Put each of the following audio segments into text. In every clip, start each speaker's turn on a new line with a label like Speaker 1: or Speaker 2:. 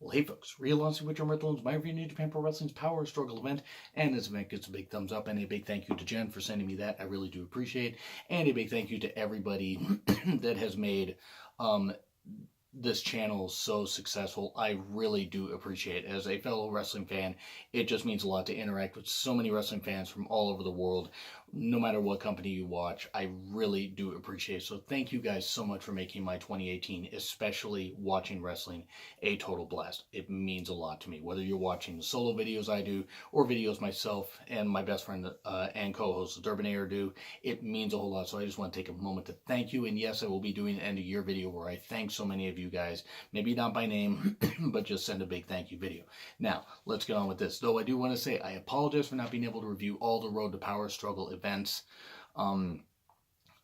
Speaker 1: Well, hey folks, relaunching with John Riddle, my review of New Japan Pro Wrestling's Power Struggle event, and this event gets a big thumbs up, and a big thank you to Jen for sending me that. I really do appreciate, and a big thank you to everybody that has made this channel so successful. I really do appreciate it. As a fellow wrestling fan, it just means a lot to interact with so many wrestling fans from all over the world, no matter what company you watch. I really do appreciate it. So thank you guys so much for making my 2018, especially watching wrestling, a total blast. It means a lot to me, whether you're watching the solo videos I do or videos myself and my best friend and co-host Durbinator do. It means a whole lot. So I just want to take a moment to thank you. And yes, I will be doing an end of year video where I thank so many of you guys, maybe not by name, but just send a big thank you video. Now, let's get on with this. Though I do want to say I apologize for not being able to review all the Road to Power Struggle events.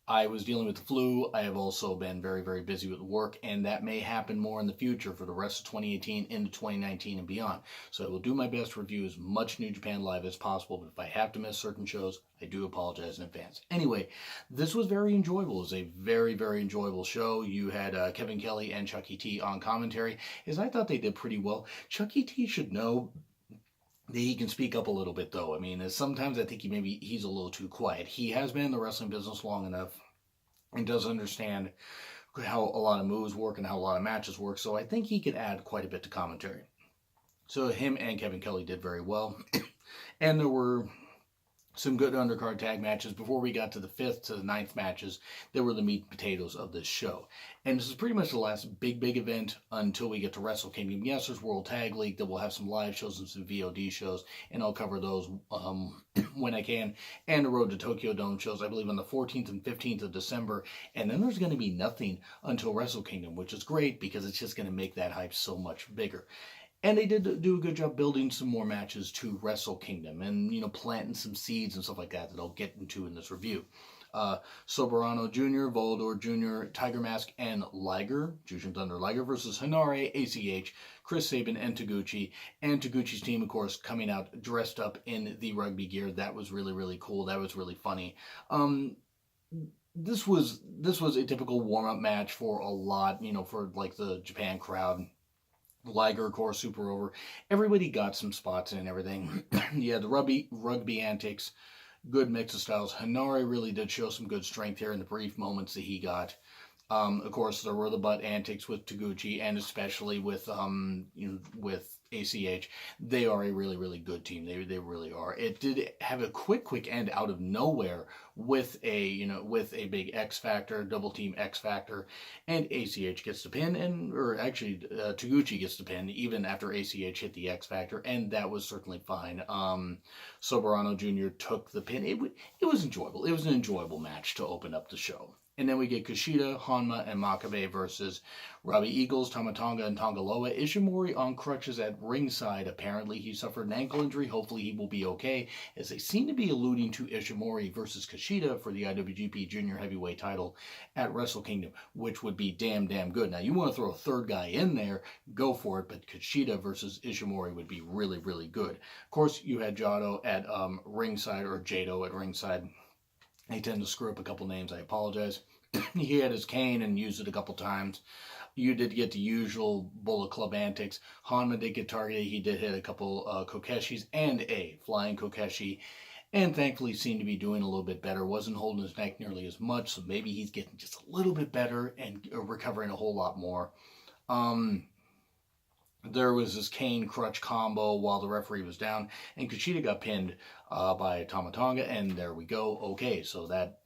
Speaker 1: I was dealing with the flu. I have also been very, very busy with work, and that may happen more in the future for the rest of 2018 into 2019 and beyond. So I will do my best to review as much New Japan Live as possible, but if I have to miss certain shows, I do apologize in advance. Anyway, this was very enjoyable. It was a very, very enjoyable show. You had Kevin Kelly and Chucky T on commentary, as I thought they did pretty well. Chucky T should know that he can speak up a little bit, though. I mean, sometimes I think he's a little too quiet. He has been in the wrestling business long enough and does understand how a lot of moves work and how a lot of matches work, so I think he could add quite a bit to commentary. So him and Kevin Kelly did very well. And there were some good undercard tag matches. Before we got to the 5th to the 9th matches, there were the meat and potatoes of this show. And this is pretty much the last big event until we get to Wrestle Kingdom. Yes, there's World Tag League that will have some live shows and some VOD shows, and I'll cover those when I can. And the Road to Tokyo Dome shows, I believe, on the 14th and 15th of December. And then there's going to be nothing until Wrestle Kingdom, which is great because it's just going to make that hype so much bigger. And they did do a good job building some more matches to Wrestle Kingdom and, planting some seeds and stuff like that I'll get into in this review. Soberano Jr., Volador Jr., Tiger Mask, and Liger, Jushin Thunder Liger versus Hanare, ACH, Chris Sabin, and Taguchi. And Taguchi's team, of course, coming out dressed up in the rugby gear. That was really, really cool. That was really funny. This was a typical warm-up match for a lot, for like the Japan crowd. Liger, of course, super over. Everybody got some spots in and everything. Yeah, the rugby antics, good mix of styles. Hanare really did show some good strength here in the brief moments that he got. Of course, there were the butt antics with Taguchi, and especially with with ACH. They are a really, really good team. They really are. It did have a quick end out of nowhere with a big X Factor, double team X Factor, and ACH gets the pin, Taguchi gets the pin even after ACH hit the X Factor, and that was certainly fine. Soberano Jr. took the pin. It was enjoyable. It was an enjoyable match to open up the show. And then we get Kushida, Honma, and Makabe versus Robbie Eagles, Tamatonga, and Tongaloa. Ishimori on crutches at ringside. Apparently, he suffered an ankle injury. Hopefully, he will be okay, as they seem to be alluding to Ishimori versus Kushida for the IWGP Junior Heavyweight title at Wrestle Kingdom, which would be damn good. Now, you want to throw a third guy in there, go for it, but Kushida versus Ishimori would be really, really good. Of course, you had Jado at ringside, or Jado at ringside. I tend to screw up a couple names. I apologize. He had his cane and used it a couple times. You did get the usual Bullet Club antics. Hanma did get targeted. He did hit a couple Kokeshis and a flying Kokeshi. And thankfully seemed to be doing a little bit better. Wasn't holding his neck nearly as much. So maybe he's getting just a little bit better and recovering a whole lot more. There was this cane crutch combo while the referee was down, and Kushida got pinned by Tamatonga, and there we go. Okay, so that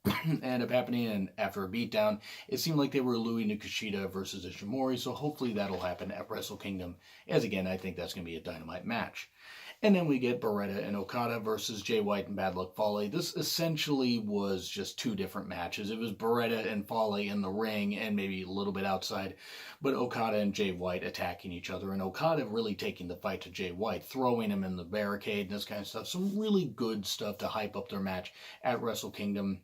Speaker 1: ended up happening, and after a beatdown, it seemed like they were alluding to Kushida versus Ishimori, so hopefully that'll happen at Wrestle Kingdom, as again, I think that's going to be a dynamite match. And then we get Beretta and Okada versus Jay White and Bad Luck Fale. This essentially was just two different matches. It was Beretta and Fale in the ring and maybe a little bit outside, but Okada and Jay White attacking each other, and Okada really taking the fight to Jay White, throwing him in the barricade and this kind of stuff. Some really good stuff to hype up their match at Wrestle Kingdom.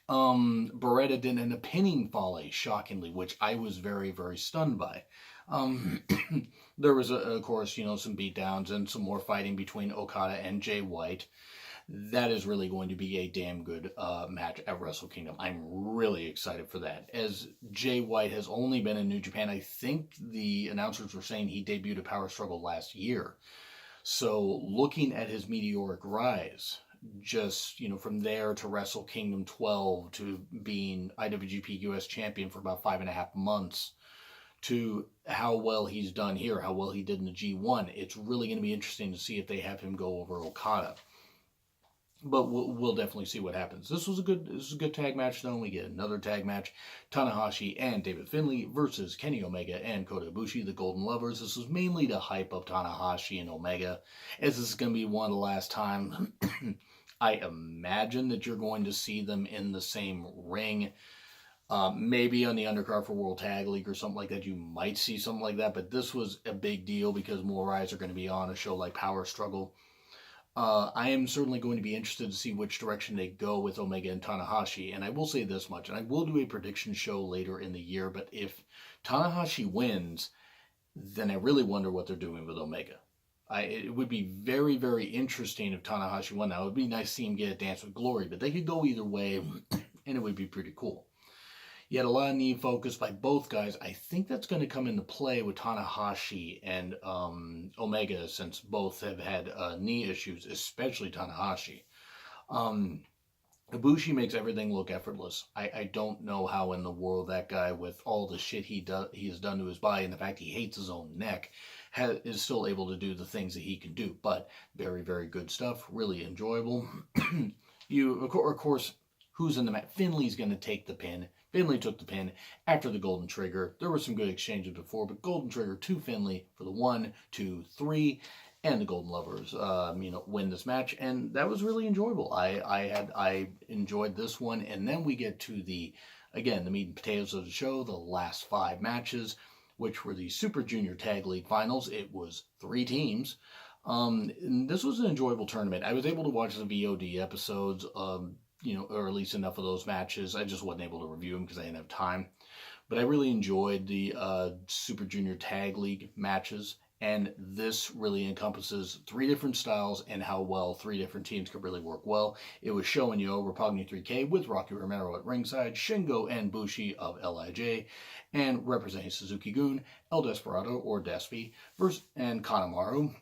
Speaker 1: Beretta didn't end up pinning Fale, shockingly, which I was very, very stunned by. There was, of course, some beatdowns and some more fighting between Okada and Jay White. that is really going to be a damn good match at Wrestle Kingdom. I'm really excited for that. As Jay White has only been in New Japan, I think the announcers were saying he debuted at Power Struggle last year. So looking at his meteoric rise, just, from there to Wrestle Kingdom 12 to being IWGP US champion for about 5.5 months to how well he's done here, how well he did in the G1, it's really going to be interesting to see if they have him go over Okada. But we'll definitely see what happens. This was a good tag match. Then we get another tag match: Tanahashi and David Finlay versus Kenny Omega and Kota Ibushi, the Golden Lovers. This was mainly to hype up Tanahashi and Omega, as this is going to be one of the last times I imagine that you're going to see them in the same ring. Maybe on the undercard for World Tag League or something like that, you might see something like that. But this was a big deal because more eyes are going to be on a show like Power Struggle. I am certainly going to be interested to see which direction they go with Omega and Tanahashi. And I will say this much, and I will do a prediction show later in the year, but if Tanahashi wins, then I really wonder what they're doing with Omega. It would be very, very interesting if Tanahashi won. Now, it would be nice to see him get a Dance with Glory, but they could go either way, and it would be pretty cool. You had a lot of knee focus by both guys. I think that's going to come into play with Tanahashi and Omega, since both have had knee issues, especially Tanahashi. Ibushi makes everything look effortless. I don't know how in the world that guy, with all the shit he has done to his body and the fact he hates his own neck, is still able to do the things that he can do. But very, very good stuff. Really enjoyable. Of course, who's in the match? Finlay's going to take the pin. Finlay took the pin after the Golden Trigger. There were some good exchanges before, but Golden Trigger to Finlay for the 1, 2, 3, and the Golden Lovers, win this match, and that was really enjoyable. I enjoyed this one, and then we get to the meat and potatoes of the show, the last 5 matches, which were the Super Junior Tag League Finals. It was 3 teams. And this was an enjoyable tournament. I was able to watch the VOD episodes, or at least enough of those matches. I just wasn't able to review them because I didn't have time. But I really enjoyed the Super Junior Tag League matches. And this really encompasses 3 different styles and how well 3 different teams could really work well. It was Sho and Yo, Roppongi 3K, with Rocky Romero at ringside, Shingo and Bushi of LIJ, and representing Suzuki-gun, El Desperado, or Despy, and Kanemaru.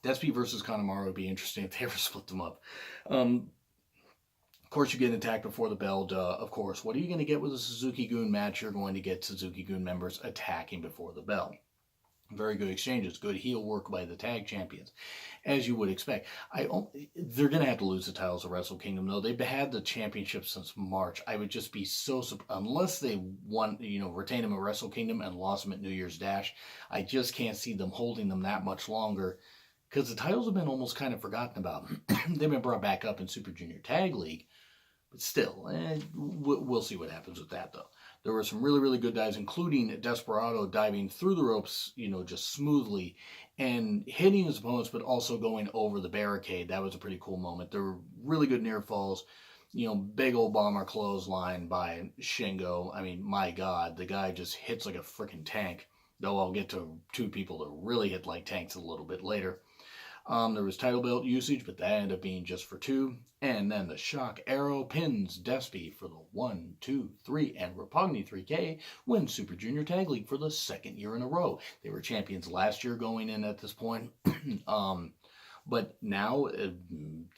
Speaker 1: Despy versus Kanemaru would be interesting if they ever split them up. Of course, you get an attack before the bell, duh. Of course, what are you going to get with a Suzuki-gun match? You're going to get Suzuki-gun members attacking before the bell. Very good exchanges, good heel work by the tag champions, as you would expect. They're going to have to lose the titles of Wrestle Kingdom, though. They've had the championship since March. I would just be so surprised, unless they retain them at Wrestle Kingdom and lost them at New Year's Dash. I just can't see them holding them that much longer, because the titles have been almost kind of forgotten about. They've been brought back up in Super Junior Tag League, but still, we'll see what happens with that, though. There were some really, really good dives, including Desperado diving through the ropes, just smoothly and hitting his opponents, but also going over the barricade. That was a pretty cool moment. There were really good near falls. Big old bomber clothesline by Shingo. I mean, my God, the guy just hits like a freaking tank. Though I'll get to 2 people that really hit like tanks a little bit later. There was title belt usage, but that ended up being just for 2. And then the Shock Arrow pins Despy for the 1, 2, 3, and Roppongi 3K wins Super Junior Tag League for the 2nd year in a row. They were champions last year going in at this point. But now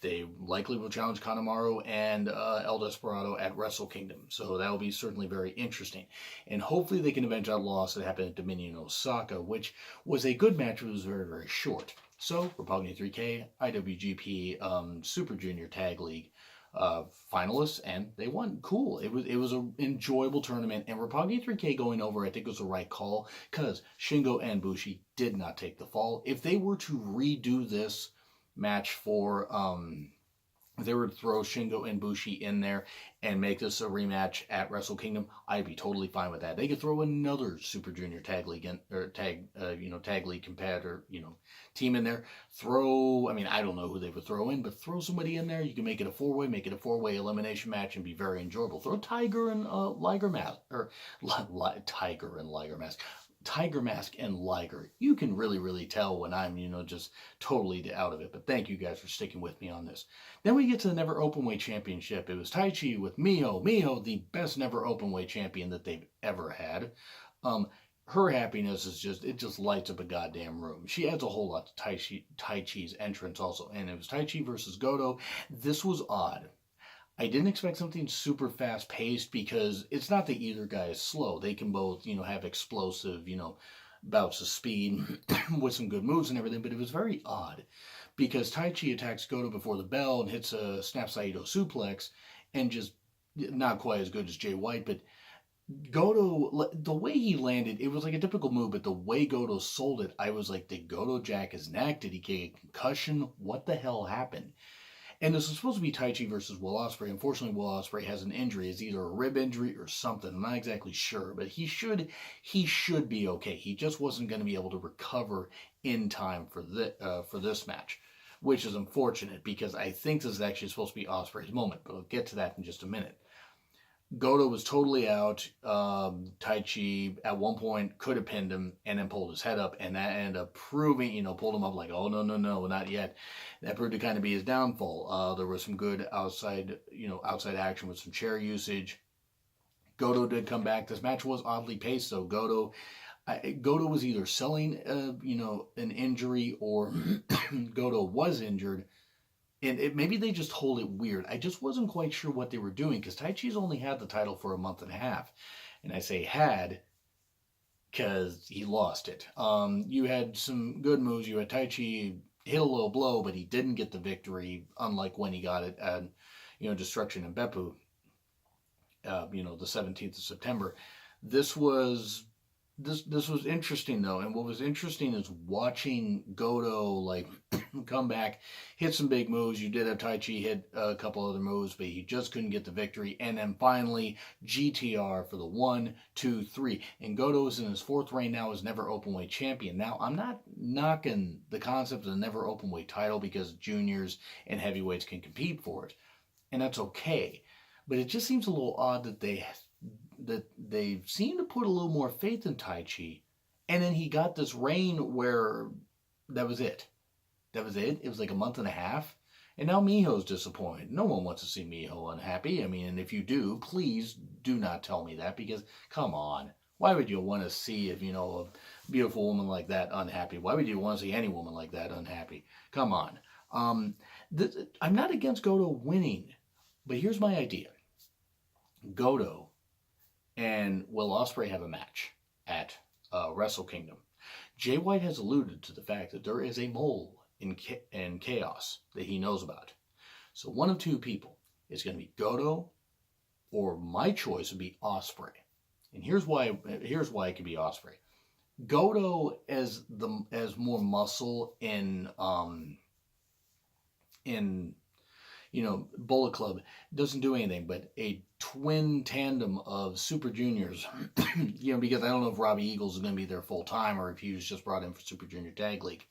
Speaker 1: they likely will challenge Kanemaru and El Desperado at Wrestle Kingdom. So that will be certainly very interesting. And hopefully they can avenge that loss that happened at Dominion Osaka, which was a good match, but it was very, very short. So, Roppongi 3K, IWGP Super Junior Tag League finalists, and they won. Cool. It was an enjoyable tournament, and Roppongi 3K going over, I think, was the right call, because Shingo and Bushi did not take the fall. If they were to redo this match for, if they were to throw Shingo and Bushi in there and make this a rematch at Wrestle Kingdom, I'd be totally fine with that. They could throw another Super Junior Tag League Tag League competitor, team in there. I don't know who they would throw in, but throw somebody in there. You can make it a 4-way, make it a 4-way elimination match, and be very enjoyable. Throw Tiger and Liger Mask, or Tiger and Liger Mask. Tiger Mask and Liger. You can really, really tell when I'm, just totally out of it. But thank you guys for sticking with me on this. Then we get to the Never Openweight Championship. It was Taichi with Miho. Miho, the best Never Openweight champion that they've ever had. Her happiness is it just lights up a goddamn room. She adds a whole lot to Taichi's entrance also. And it was Taichi versus Goto. This was odd. I didn't expect something super fast paced because it's not that either guy is slow. They can both, have explosive, bouts of speed with some good moves and everything, but it was very odd because Taichi attacks Goto before the bell and hits a snap Saito suplex and just not quite as good as Jay White, but Goto, the way he landed, it was like a typical move, but the way Goto sold it, I was like, did Goto jack his neck? Did he get a concussion? What the hell happened? And this was supposed to be Taichi versus Will Ospreay. Unfortunately, Will Ospreay has an injury. It's either a rib injury or something. I'm not exactly sure, but he should be okay. He just wasn't going to be able to recover in time for this match, which is unfortunate because I think this is actually supposed to be Ospreay's moment. But I'll get to that in just a minute. Goto was totally out. Taichi at one point could have pinned him and then pulled his head up, and that ended up proving, pulled him up like, oh, no, not yet. That proved to kind of be his downfall. There was some good outside action with some chair usage. Goto did come back. This match was oddly paced, though. Goto was either selling, an injury or Goto was injured. And maybe they just hold it weird. I just wasn't quite sure what they were doing because Taichi's only had the title for a month and a half. And I say had because he lost it. You had some good moves. You had Taichi hit a low blow, but he didn't get the victory, unlike when he got it at, Destruction in Beppu, the 17th of September. This was interesting, though, and what was interesting is watching Goto come back, hit some big moves. You did have Taichi hit a couple other moves, but he just couldn't get the victory. And then finally, GTR for the 1, 2, 3. And Goto is in his fourth reign now as Never Openweight Champion. Now, I'm not knocking the concept of the Never Openweight title because juniors and heavyweights can compete for it, and that's okay. But it just seems a little odd that they seem to put a little more faith in Taichi, and then he got this reign where that was it. It was like a month and a half, and now Miho's disappointed. No one wants to see Miho unhappy. I mean, and if you do, please do not tell me that because, come on, why would you want to see a beautiful woman like that unhappy? Why would you want to see any woman like that unhappy? Come on. I'm not against Goto winning, but here's my idea. Goto and Will Ospreay have a match at Wrestle Kingdom. Jay White has alluded to the fact that there is a mole in Chaos that he knows about. So one of two people is going to be Goto, or my choice would be Ospreay. And here's why it could be Ospreay. Goto as more muscle in Bullet Club doesn't do anything, but a twin tandem of Super Juniors, because I don't know if Robbie Eagles is going to be there full time or if he was just brought in for Super Junior Tag League.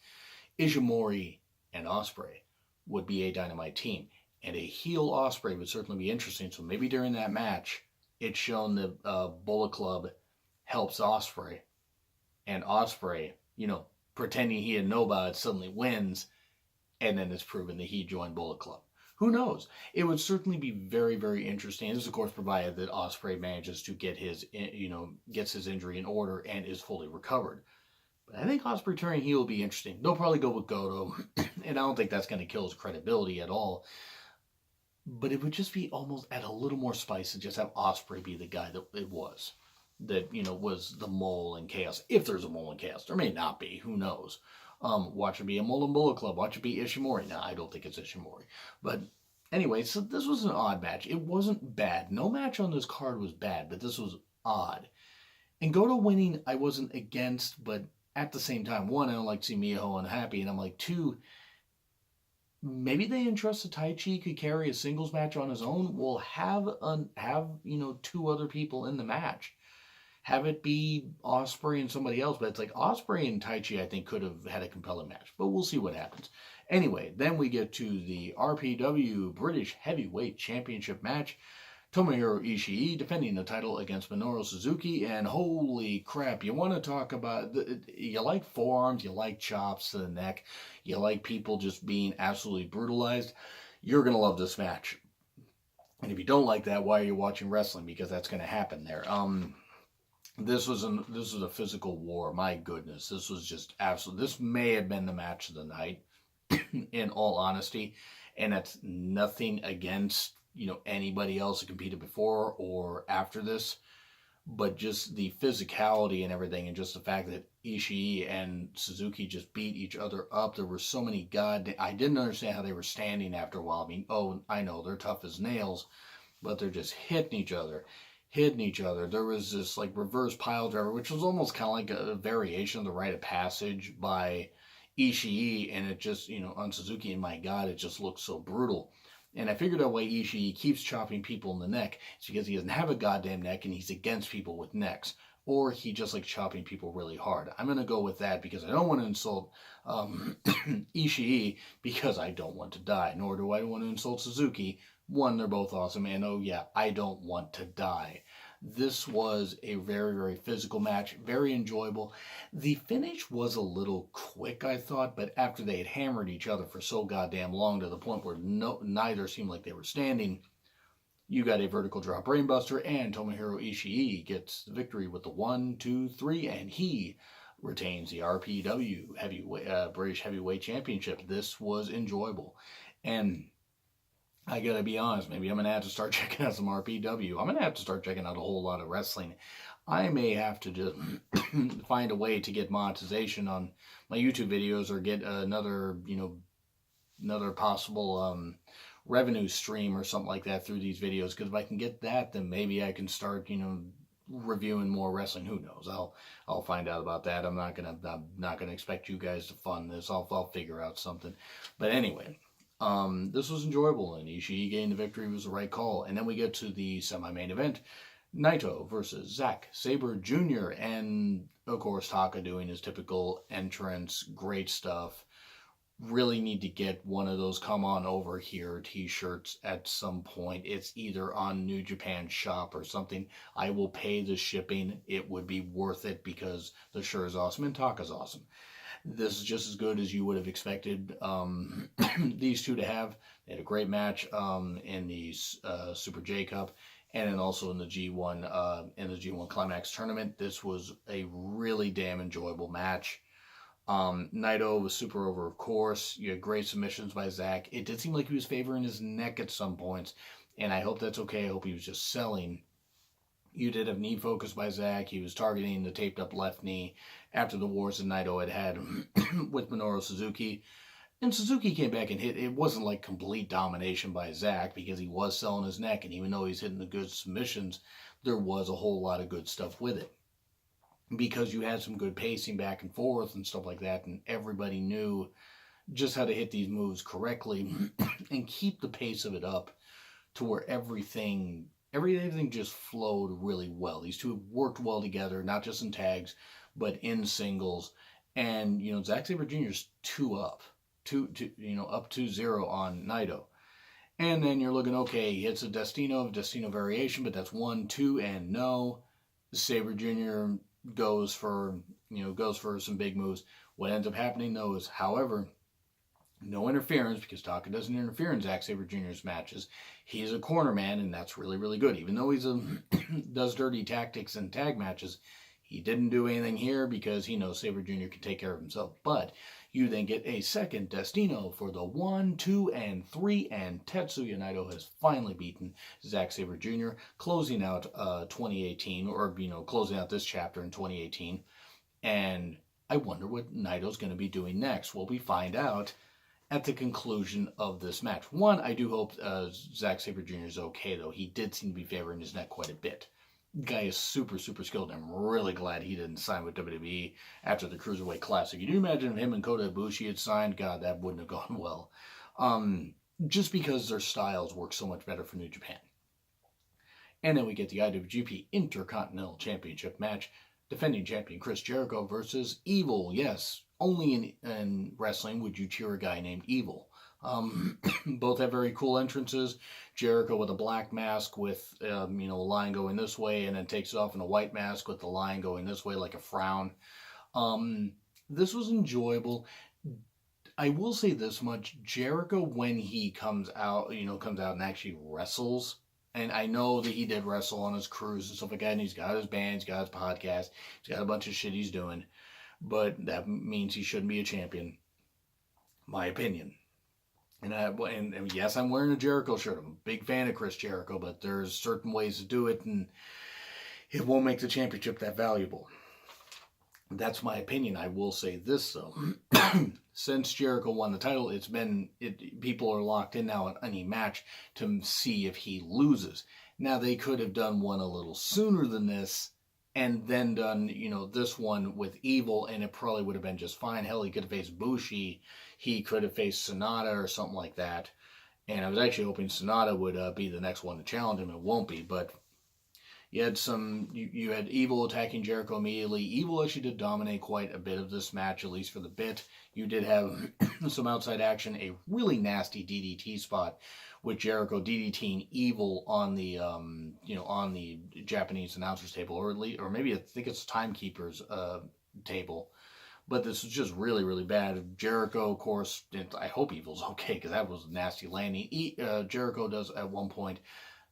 Speaker 1: Ishimori and Ospreay would be a dynamite team, and a heel Ospreay would certainly be interesting. So maybe during that match, it's shown that Bullet Club helps Ospreay, and Ospreay, pretending he didn't know about it, suddenly wins, and then it's proven that he joined Bullet Club. Who knows? It would certainly be very, very interesting. This, of course, provided that Ospreay manages to get gets his injury in order and is fully recovered. But I think Ospreay turning heel will be interesting. They'll probably go with Goto, and I don't think that's going to kill his credibility at all. But it would just be almost add a little more spice to just have Ospreay be the guy that it was. That, was the mole in Chaos. If there's a mole in Chaos. There may not be. Who knows? Watch it be a mole in Bullet Club. Watch it be Ishimori. No, I don't think it's Ishimori. But anyway, so this was an odd match. It wasn't bad. No match on this card was bad, but this was odd. And Goto winning, I wasn't against, but at the same time, one, I don't like to see Miho unhappy, and I'm like, two, maybe they entrust that Taichi could carry a singles match on his own. We'll have two other people in the match. Have it be Ospreay and somebody else, but it's like Ospreay and Taichi, I think, could have had a compelling match, but we'll see what happens. Anyway, then we get to the RPW British Heavyweight Championship match. Tomohiro Ishii defending the title against Minoru Suzuki, and holy crap, you want to talk about, you like forearms, you like chops to the neck, you like people just being absolutely brutalized, you're going to love this match. And if you don't like that, why are you watching wrestling? Because that's going to happen there. This was a physical war. My goodness, this was just absolute. This may have been the match of the night, in all honesty, and that's nothing against anybody else who competed before or after this, but just the physicality and everything, and just the fact that Ishii and Suzuki just beat each other up. There were so many I didn't understand how they were standing after a while. I mean, I know they're tough as nails, but they're just hitting each other. There was this like reverse pile driver, which was almost kind of like a variation of the rite of passage by Ishii, and it just, on Suzuki, and my God, it just looks so brutal. And I figured out why Ishii keeps chopping people in the neck. It's because he doesn't have a goddamn neck and he's against people with necks. Or he just likes chopping people really hard. I'm going to go with that because I don't want to insult Ishii because I don't want to die. Nor do I want to insult Suzuki. One, they're both awesome. And oh yeah, I don't want to die. This was a very, very physical match. Very enjoyable. The finish was a little quick, I thought, but after they had hammered each other for so goddamn long to the point where neither seemed like they were standing, you got a vertical drop brainbuster, and Tomohiro Ishii gets the victory with the 1, 2, 3, and he retains the RPW British Heavyweight Championship. This was enjoyable. And I gotta be honest, maybe I'm gonna have to start checking out some RPW. I'm gonna have to start checking out a whole lot of wrestling. I may have to just find a way to get monetization on my YouTube videos, or get another possible revenue stream or something like that through these videos. Because if I can get that, then maybe I can start reviewing more wrestling. Who knows? I'll find out about that. I'm not gonna expect you guys to fund this. I'll figure out something. But anyway. This was enjoyable, and Ishii getting the victory was the right call. And then we get to the semi-main event, Naito versus Zack Sabre Jr. And, of course, Taka doing his typical entrance. Great stuff. Really need to get one of those come on over here t-shirts at some point. It's either on New Japan Shop or something. I will pay the shipping. It would be worth it because the shirt is awesome and Taka's awesome. This is just as good as you would have expected these two to have. They had a great match in the Super J Cup, and then also in the G1 Climax tournament. This was a really damn enjoyable match. Naito was super over, of course. You had great submissions by Zack. It did seem like he was favoring his neck at some points, and I hope that's okay. I hope he was just selling. You did have knee focus by Zack. He was targeting the taped up left knee after the wars that Naito had with Minoru Suzuki. And Suzuki came back and hit. It wasn't like complete domination by Zack because he was selling his neck. And even though he's hitting the good submissions, there was a whole lot of good stuff with it. Because you had some good pacing back and forth and stuff like that. And everybody knew just how to hit these moves correctly and keep the pace of it up to where everything just flowed really well. These two have worked well together, not just in tags, but in singles. And, Zack Sabre Jr. is up 2-0 on Naito. And then you're looking, okay, he hits a Destino variation, but that's 1, 2, and no. Sabre Jr. goes for some big moves. What ends up happening, though, is, however, no interference, because Taka doesn't interfere in Zack Sabre Jr.'s matches. He's a corner man, and that's really, really good. Even though he's does dirty tactics in tag matches, he didn't do anything here because he knows Sabre Jr. can take care of himself. But you then get a second Destino for the 1, 2, and 3, and Tetsuya Naito has finally beaten Zack Sabre Jr., closing out 2018, or, closing out this chapter in 2018. And I wonder what Naito's going to be doing next. Well, we find out at the conclusion of this match. One, I do hope Zack Sabre Jr. is okay, though. He did seem to be favoring his neck quite a bit. The guy is super, super skilled, and I'm really glad he didn't sign with WWE after the Cruiserweight Classic. Can you imagine if him and Kota Ibushi had signed? God, that wouldn't have gone well. Just because their styles work so much better for New Japan. And then we get the IWGP Intercontinental Championship match. Defending champion Chris Jericho versus Evil. Yes, only in wrestling would you cheer a guy named Evil. Both have very cool entrances. Jericho with a black mask with, a line going this way, and then takes it off in a white mask with the line going this way like a frown. This was enjoyable. I will say this much: Jericho, when he comes out and actually wrestles. And I know that he did wrestle on his cruise and stuff like that, and he's got his band, he's got his podcast, he's got a bunch of shit he's doing. But that means he shouldn't be a champion, my opinion. And yes, I'm wearing a Jericho shirt. I'm a big fan of Chris Jericho, but there's certain ways to do it, and it won't make the championship that valuable. That's my opinion. I will say this though: since Jericho won the title, people are locked in now at any match to see if he loses. Now they could have done one a little sooner than this, and then done this one with Evil, and it probably would have been just fine. Hell, he could have faced Bushi, he could have faced Sanada or something like that. And I was actually hoping Sanada would be the next one to challenge him. It won't be, but you had Evil attacking Jericho immediately. Evil actually did dominate quite a bit of this match, at least for the bit. You did have some outside action, a really nasty DDT spot with Jericho DDTing Evil on the on the Japanese announcers table, or maybe I think it's Timekeeper's table. But this was just really, really bad. Jericho, of course, I hope Evil's okay, because that was a nasty landing. Jericho does at one point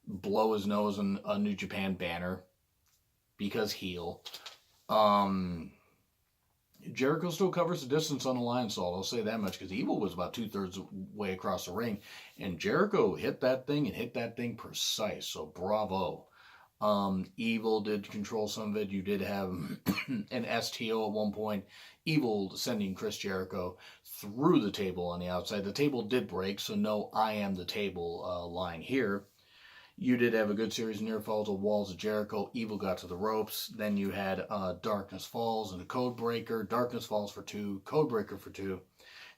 Speaker 1: blow his nose on a New Japan banner because heel. Jericho still covers the distance on the Lionsault. I'll say that much, because Evil was about 2/3 way across the ring, and Jericho hit that thing precise. So bravo. Evil did control some of it. You did have an STO at one point. Evil sending Chris Jericho through the table on the outside. The table did break, so no I am the table line here. You did have a good series of near falls of Walls of Jericho. Evil got to the ropes. Then you had Darkness Falls and a Code Breaker. Darkness Falls for 2, Code Breaker for 2.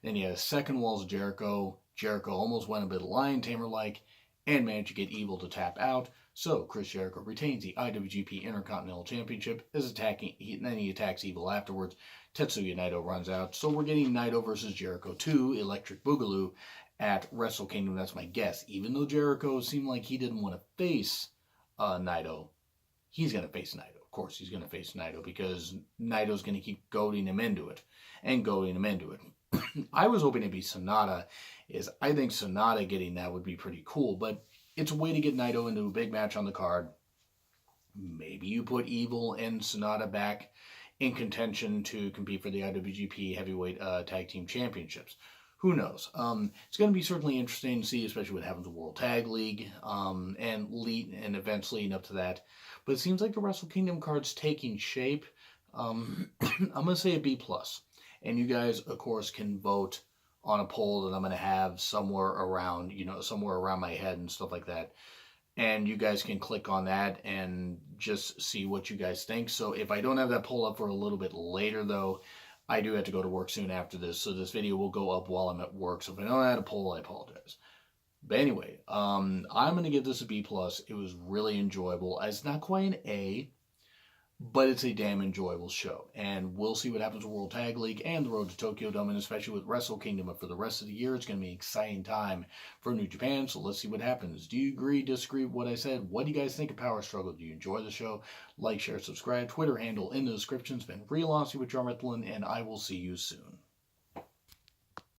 Speaker 1: Then you had a second Walls of Jericho. Jericho almost went a bit Lion Tamer-like and managed to get Evil to tap out. So Chris Jericho retains the IWGP Intercontinental Championship, then he attacks Evil afterwards. Tetsuya Naito runs out. So we're getting Naito versus Jericho 2, Electric Boogaloo, at Wrestle Kingdom. That's my guess. Even though Jericho seemed like he didn't want to face Naito, he's going to face Naito. Of course he's going to face Naito, because Naito's going to keep goading him into it. I was hoping it'd be Sanada. I think Sanada getting that would be pretty cool, but it's a way to get Naito into a big match on the card. Maybe you put Evil and Sanada back in contention to compete for the IWGP Heavyweight Tag Team Championships. Who knows? It's going to be certainly interesting to see, especially what happens with World Tag League and events leading up to that. But it seems like the Wrestle Kingdom card's taking shape. I'm going to say a B+. And you guys, of course, can vote on a poll that I'm going to have somewhere around my head and stuff like that. And you guys can click on that and just see what you guys think. So if I don't have that poll up for a little bit later, though, I do have to go to work soon after this. So this video will go up while I'm at work. So if I don't have a poll, I apologize. But anyway, I'm going to give this a B+. It was really enjoyable. It's not quite an A, but it's a damn enjoyable show. And we'll see what happens with World Tag League and the Road to Tokyo Dome, and especially with Wrestle Kingdom. But for the rest of the year, it's going to be an exciting time for New Japan. So let's see what happens. Do you agree, disagree with what I said? What do you guys think of Power Struggle? Do you enjoy the show? Like, share, subscribe. Twitter handle in the description. It's been real awesome with John Ritlin, and I will see you soon.